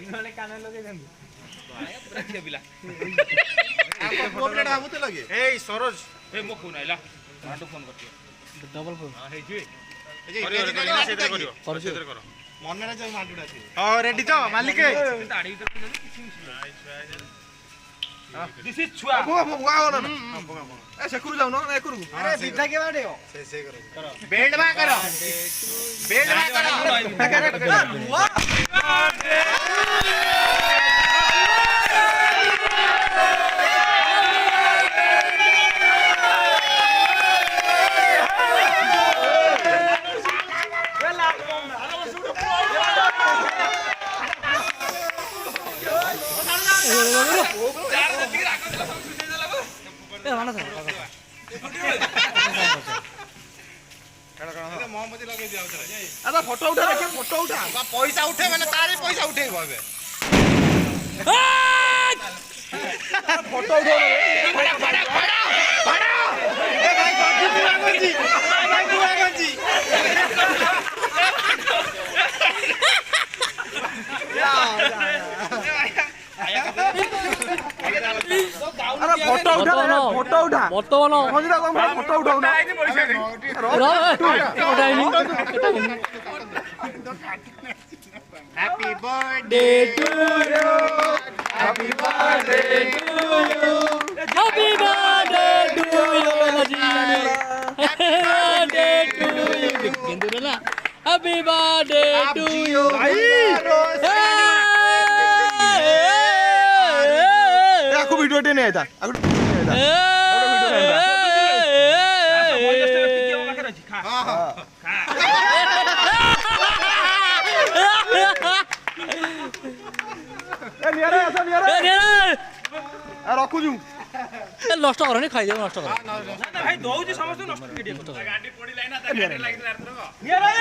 इन्होंने कान लगे जंदी पूरा छिया बिला आपको को प्लेट भाबुते लगे ए सरोज ए मो फोन आइला माटू फोन करती डबल फोन हां हेजी करो मन रे जो माटुडा थी हां रेडी तो मालिक दाढ़ी भीतर किछि दिस इज छुआ ए सेकुरु जाऊ न एकुरु अरे सीधा के बाडे हो से करो बेल्ट बा करो बेल्ट बा करो मोहम्मदी लगे दिया अरे फोटो उठा रखे फोटो उठा पैसा उठे मैंने तारे पैसा उठेइबो एबे फोटो उठो बड़ा बड़ा बड़ा बड़ा ए भाई गंजी भाई गुआ गंजी अरे फोटो उठा फोटो उठा फोटो बनो मजरा को फोटो उठाऊ ना happy birthday to you happy birthday to you happy birthday to you happy birthday to you Bindu ना हैप्पी बर्थडे टू यू आको वीडियो टे नहीं था आको वीडियो नहीं था हां हां ए नियारे ऐसा नियारे आ रखु जू ए नष्ट करनी खाइ दे नष्ट कर ना भाई दउजी समस्त नष्ट के दियो गाडी पड़ी लाइना ता गाडी लागिला आरतरो नियारे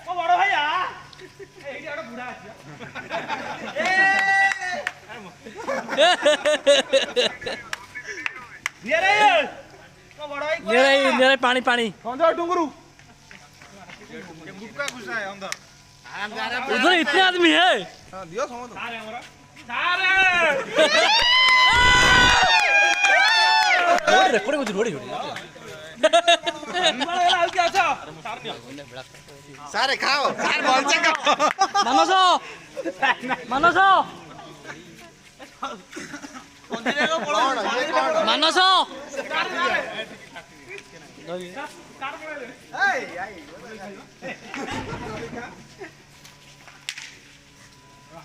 ओ बड़ भाई आ एही आडो बुढा आछिया नियारे ओ बड़ भाई मेरे पानी पानी संजय डुंगरू ये मुक्का घुसा है अंदर उधर इतने आदमी है हां दियो समझ सारे हमरा सारे रेकॉर्डिंग होती रोड़ी बड़ा आउ के अच्छा सार दियो सारे खाओ सारे बोलचे खाओ मानस मानस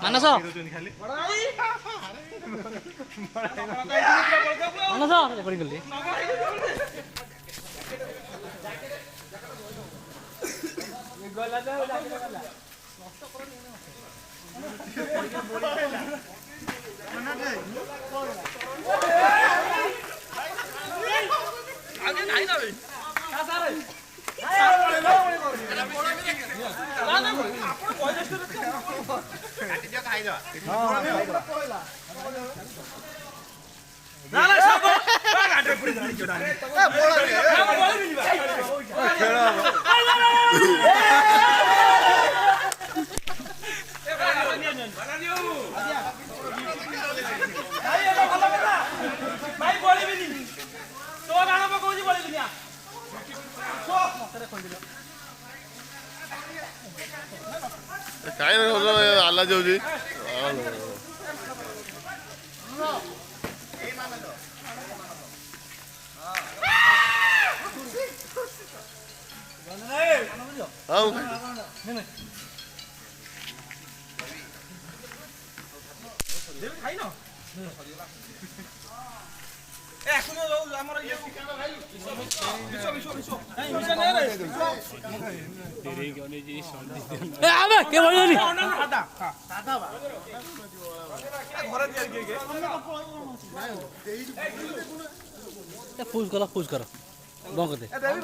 मानस मानस रेकॉर्डिंग कर ली गला जा गला आगे नहीं ना भाई का सारे ना ना आपण पॉइंट काटी दियो खाइ दो ना ना सब गाडी पड़ी गाडी जोडा ए बोला रे बोला रे खेला बना दियो भाई एटा भलो କଥା भाई बोलिबिनी तो गाना पकोजी बोलिबिनी आ सो मतरे खोंदिलो काय आला जाऊजी खाई न ए सुनो जो हमर ये विश्व नहीं मिशन नहीं रे ए आबे के बोलिनी सादा सादा बा घर दिया के पूछ करो बंद कर दे ए देवी